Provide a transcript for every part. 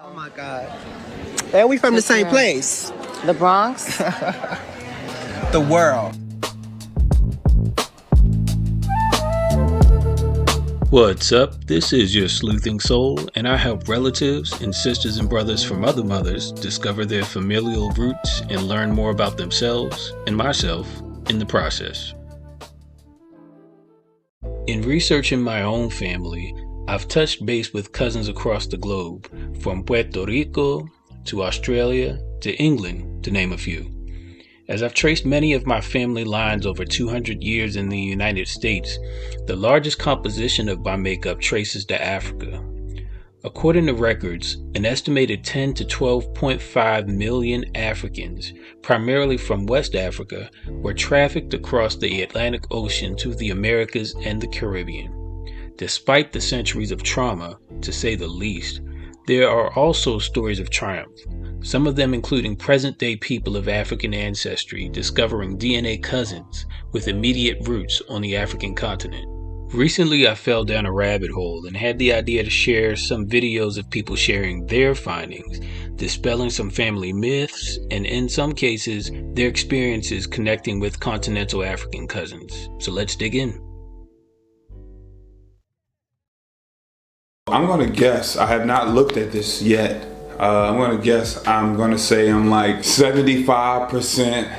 Oh my God. And we from the same place. The Bronx. The world. What's up? This is your Sleuthing Soul, and I help relatives and sisters and brothers from other mothers discover their familial roots and learn more about themselves and myself in the process. In researching my own family, I've touched base with cousins across the globe, from Puerto Rico to Australia to England, to name a few. As I've traced many of my family lines over 200 years in the United States, the largest composition of my makeup traces to Africa. According to records, an estimated 10 to 12.5 million Africans, primarily from West Africa, were trafficked across the Atlantic Ocean to the Americas and the Caribbean. Despite the centuries of trauma, to say the least, there are also stories of triumph, some of them including present-day people of African ancestry discovering DNA cousins with immediate roots on the African continent. Recently, I fell down a rabbit hole and had the idea to share some videos of people sharing their findings, dispelling some family myths, and in some cases, their experiences connecting with continental African cousins. So let's dig in. I'm going to guess, I have not looked at this yet. I'm going to guess, I'm going to say I'm like 75%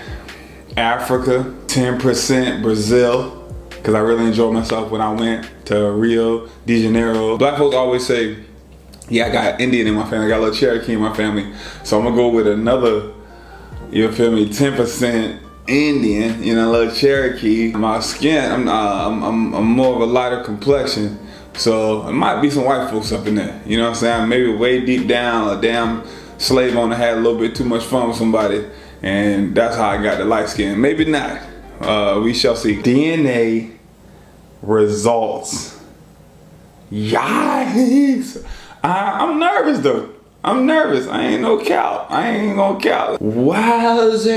Africa, 10% Brazil, because I really enjoyed myself when I went to Rio de Janeiro. Black folks always say, yeah, I got Indian in my family, I got a little Cherokee in my family. So I'm going to go with another, you feel me, 10% Indian, a little Cherokee. My skin, I'm more of a lighter complexion. So it might be some white folks up in there, you know what I'm saying? Maybe way deep down, a damn slave owner had a little bit too much fun with somebody, and that's how I got the light skin. Maybe not. We shall see. DNA results. Yikes! I'm nervous though. I'm nervous. I ain't no cow. I ain't gonna cow. Wowzers!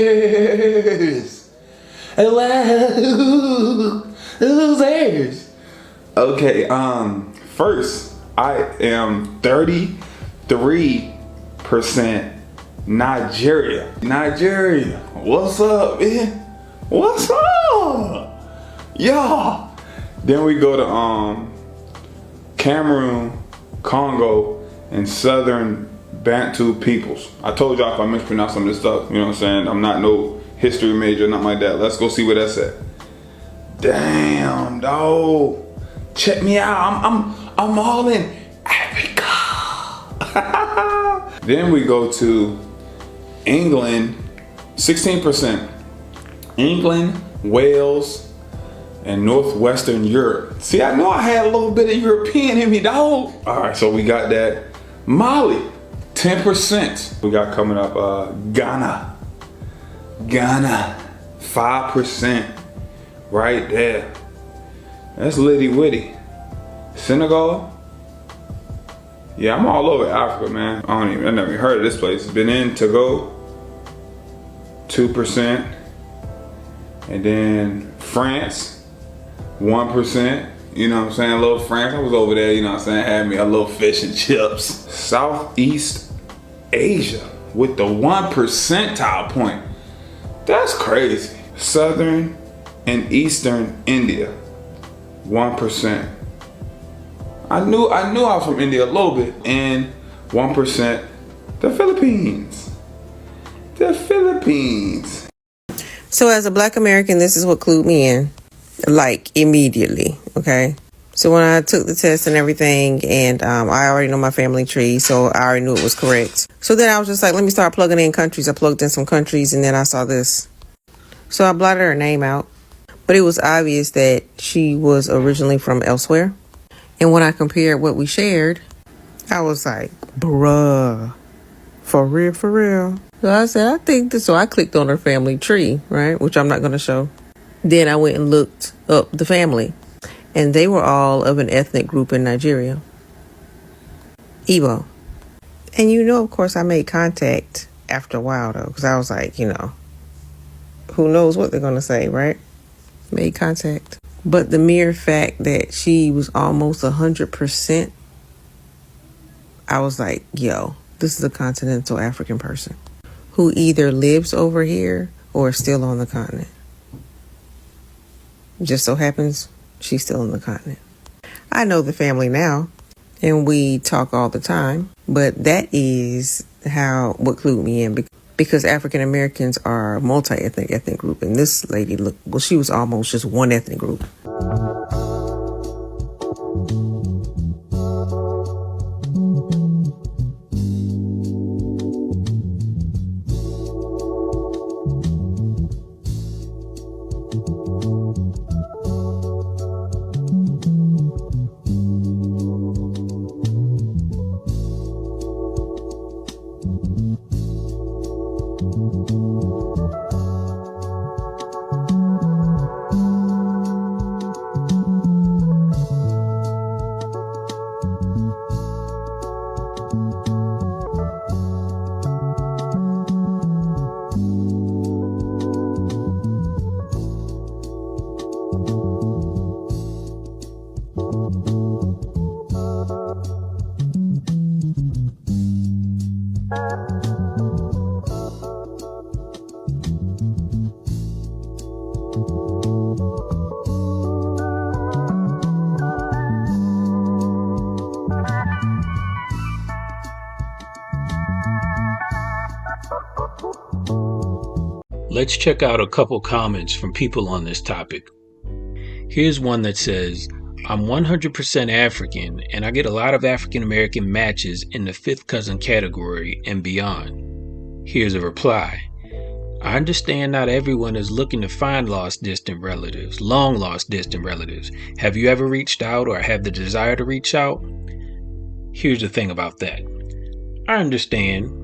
Losers! Okay, first, I am 33% Nigeria. Nigeria, what's up, man? What's up? Y'all. Then we go to Cameroon, Congo, and southern Bantu peoples. I told y'all if I mispronounce some of this stuff, you know what I'm saying? I'm not no history major, nothing like that. Let's go see what that's at. Damn, dog. Check me out, I'm all in Africa. Then we go to England, 16%. England, Wales, and Northwestern Europe. See, I know I had a little bit of European in me, dog. All right, so we got that. Mali, 10%. We got coming up Ghana. Ghana, 5%. Right there. That's litty witty. Senegal. Yeah, I'm all over Africa, man. I never even heard of this place. Benin, Togo, 2%. And then France, 1%. You know what I'm saying? A little France. I was over there, you know what I'm saying? Had me a little fish and chips. Southeast Asia with the 1 percentile point. That's crazy. Southern and Eastern India. 1%. I knew I was from India a little bit. And 1%, the Philippines. The Philippines. So as a Black American, this is what clued me in, like immediately, okay? So when I took the test and everything, and I already know my family tree, so I already knew it was correct. So then I was just like, let me start plugging in countries. I plugged in some countries, and then I saw this. So I blotted her name out. But it was obvious that she was originally from elsewhere. And when I compared what we shared, I was like, bruh, for real, for real. So I said, I think this. So I clicked on her family tree, right? Which I'm not going to show. Then I went and looked up the family. And they were all of an ethnic group in Nigeria. Igbo. And of course, I made contact after a while, though. Because I was like, who knows what they're going to say, right? Made contact. But the mere fact that she was almost 100%, I was like, yo, This is a continental African person who either lives over here or is still on the continent. Just so happens she's still on the continent. I know the family now, and we talk all the time, but that is what clued me in, because African Americans are a multi-ethnic group, and this lady she was almost just one ethnic group. Let's check out a couple comments from people on this topic. Here's one that says, I'm 100% African, and I get a lot of African American matches in the fifth cousin category and beyond. Here's a reply. I understand not everyone is looking to find long lost distant relatives. Have you ever reached out or have the desire to reach out? Here's the thing about that. I understand.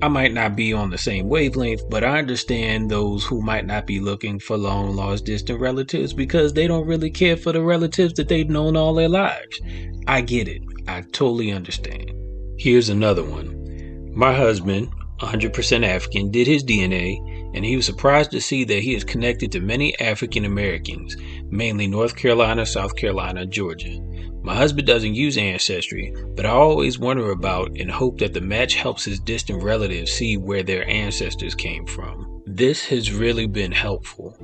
I might not be on the same wavelength, but I understand those who might not be looking for long lost distant relatives because they don't really care for the relatives that they've known all their lives. I get it. I totally understand. Here's another one. My husband, 100% African, did his DNA, and he was surprised to see that he is connected to many African Americans, mainly North Carolina, South Carolina, Georgia. My husband doesn't use Ancestry, but I always wonder about and hope that the match helps his distant relatives see where their ancestors came from. This has really been helpful.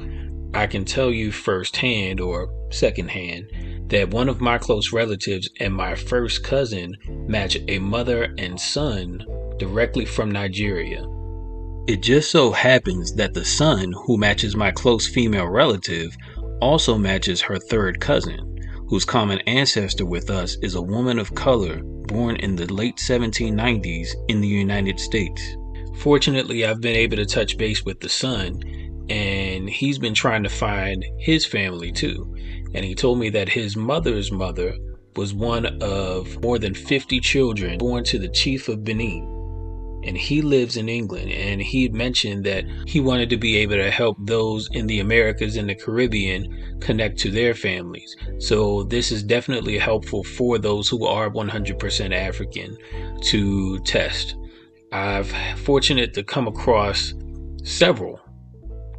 I can tell you firsthand or secondhand that one of my close relatives and my first cousin match a mother and son directly from Nigeria. It just so happens that the son, who matches my close female relative, also matches her third cousin, whose common ancestor with us is a woman of color born in the late 1790s in the United States. Fortunately, I've been able to touch base with the son, and he's been trying to find his family too. And he told me that his mother's mother was one of more than 50 children born to the chief of Benin. And he lives in England, and he had mentioned that he wanted to be able to help those in the Americas and the Caribbean connect to their families. So this is definitely helpful for those who are 100% African to test. I've fortunate to come across several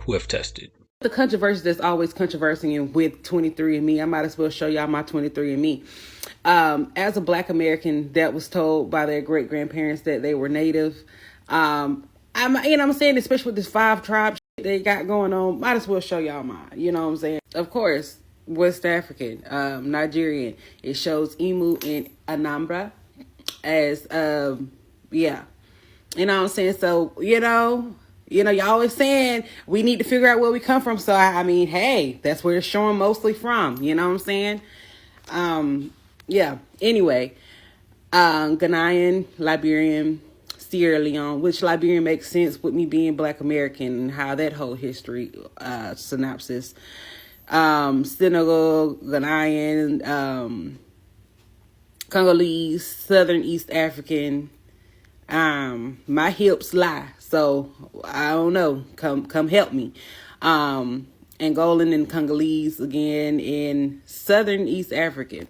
who have tested. The controversy that's always controversy with 23andMe, I might as well show y'all my 23andMe. As a Black American that was told by their great grandparents that they were Native, I'm saying, especially with this 5 tribe shit they got going on, might as well show y'all mine. You know what I'm saying? Of course, West African, Nigerian. It shows Emu and Anambra as yeah. You know what I'm saying? So y'all always saying we need to figure out where we come from. So I mean, hey, that's where it's showing mostly from. You know what I'm saying? Yeah. Anyway, Ghanaian, Liberian, Sierra Leone, which Liberian makes sense with me being Black American and how that whole history synopsis. Senegal, Ghanaian, Congolese, Southern East African. My hips lie, so I don't know. Come help me. Angolan and Congolese again, in Southern East African.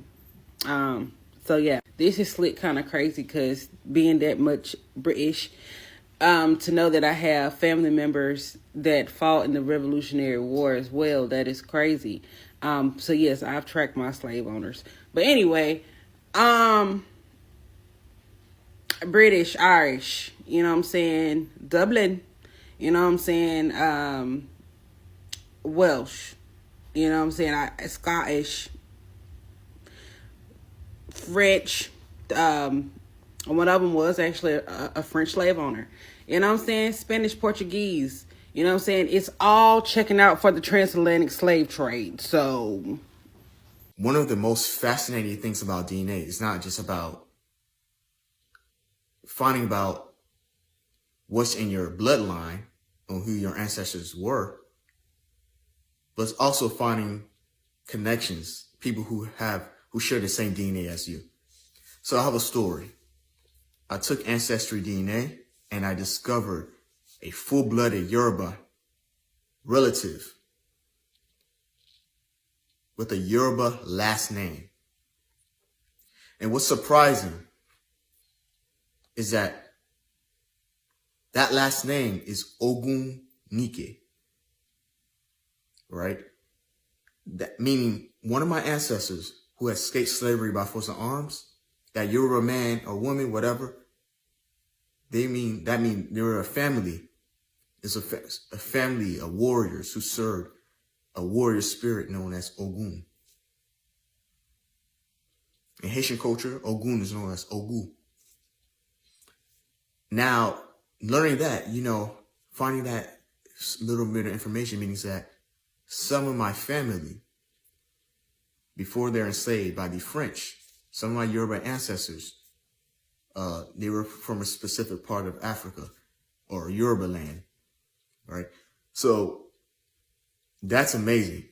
So yeah, this is slick kind of crazy because being that much British, to know that I have family members that fought in the Revolutionary War as well, that is crazy. So yes, I've tracked my slave owners. But anyway, British, Irish, you know what I'm saying, Dublin, you know what I'm saying, Welsh, you know what I'm saying, Scottish, French. One of them was actually a French slave owner. You know what I'm saying? Spanish, Portuguese. You know what I'm saying? It's all checking out for the transatlantic slave trade. So one of the most fascinating things about DNA is not just about finding about what's in your bloodline or who your ancestors were, but it's also finding connections, people who share the same DNA as you. So I have a story. I took Ancestry DNA and I discovered a full-blooded Yoruba relative with a Yoruba last name. And what's surprising is that last name is Ogunike, right? That meaning one of my ancestors who had escaped slavery by force of arms, that Yoruba man or woman, whatever, they were a family. It's a family of warriors who served a warrior spirit known as Ogun. In Haitian culture, Ogun is known as Ogu. Now, learning that, finding that little bit of information means that some of my family, before they're enslaved by the French, some of my Yoruba ancestors, they were from a specific part of Africa or Yoruba land, right? So that's amazing.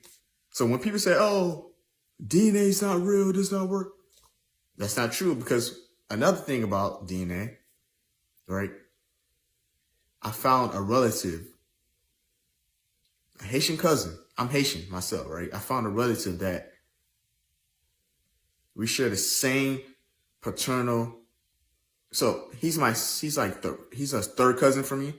So when people say, oh, DNA is not real, it does not work, that's not true, because another thing about DNA, right? I found a relative, a Haitian cousin. I'm Haitian myself, right? I found a relative that we share the same paternal. So he's a third cousin for me,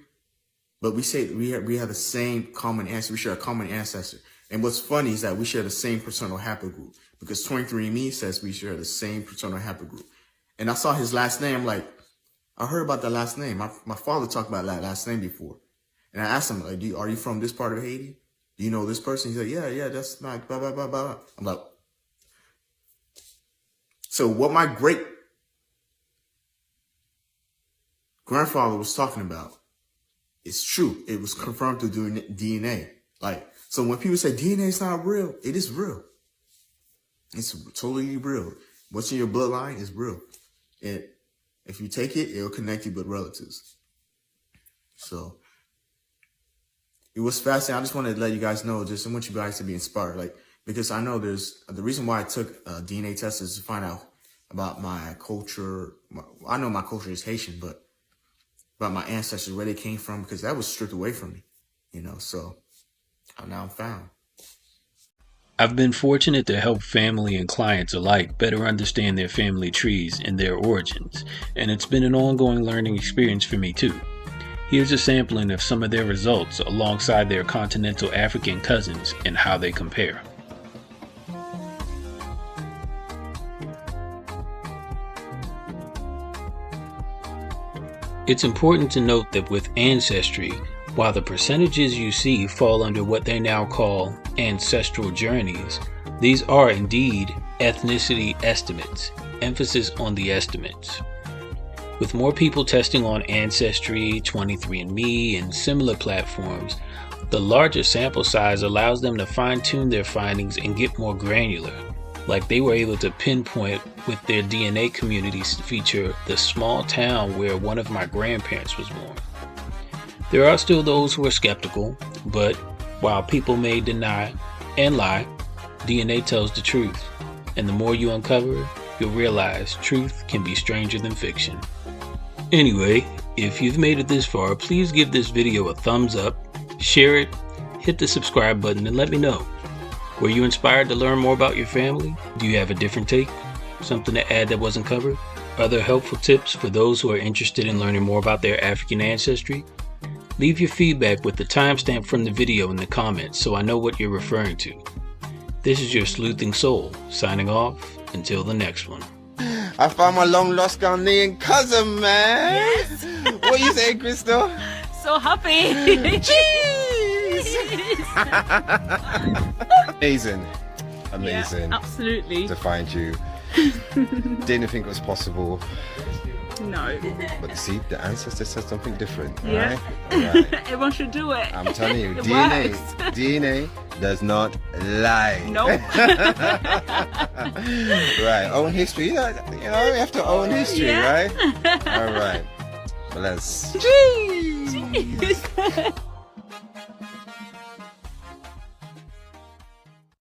but we say we have the same common ancestor. We share a common ancestor. And what's funny is that we share the same paternal haplogroup, because 23andMe says we share the same paternal haplogroup. And I saw his last name. I'm like, I heard about that last name. My father talked about that last name before. And I asked him, like, are you from this part of Haiti? Do you know this person? He's like, yeah, that's my blah, blah, blah, blah. I'm like, so what my great grandfather was talking about is true. It was confirmed through DNA. Like, so when people say DNA is not real, it is real. It's totally real. What's in your bloodline is real. And if you take it, it'll connect you with relatives. So it was fascinating. I just wanted to let you guys know, I want you guys to be inspired. Like, because I know the reason why I took a DNA test is to find out about my culture. I know my culture is Haitian, but about my ancestors, where they came from, because that was stripped away from me, so now I'm found. I've been fortunate to help family and clients alike better understand their family trees and their origins, and it's been an ongoing learning experience for me too. Here's a sampling of some of their results alongside their continental African cousins and how they compare. It's important to note that with Ancestry, while the percentages you see fall under what they now call ancestral journeys, these are indeed ethnicity estimates, emphasis on the estimates. With more people testing on Ancestry, 23andMe, and similar platforms, the larger sample size allows them to fine-tune their findings and get more granular, like they were able to pinpoint with their DNA communities feature the small town where one of my grandparents was born. There are still those who are skeptical, but while people may deny and lie, DNA tells the truth, and the more you uncover, you'll realize truth can be stranger than fiction. Anyway, if you've made it this far, please give this video a thumbs up, share it, hit the subscribe button, and let me know. Were you inspired to learn more about your family? Do you have a different take? Something to add that wasn't covered? Other helpful tips for those who are interested in learning more about their African ancestry? Leave your feedback with the timestamp from the video in the comments so I know what you're referring to. This is your Sleuthing Soul, signing off until the next one. I found my long lost Ghanaian cousin, man. Yes. What you say, Crystal? So happy. Amazing. Amazing. Yeah, absolutely. To find you. Didn't think it was possible. No. But you see, the ancestor said something different, Yeah. right? Everyone should do it. I'm telling you, It DNA, works. DNA does not lie. No. Right, own history. You know, we have to own history, Yeah. right? All right. Well, let's. Jeez.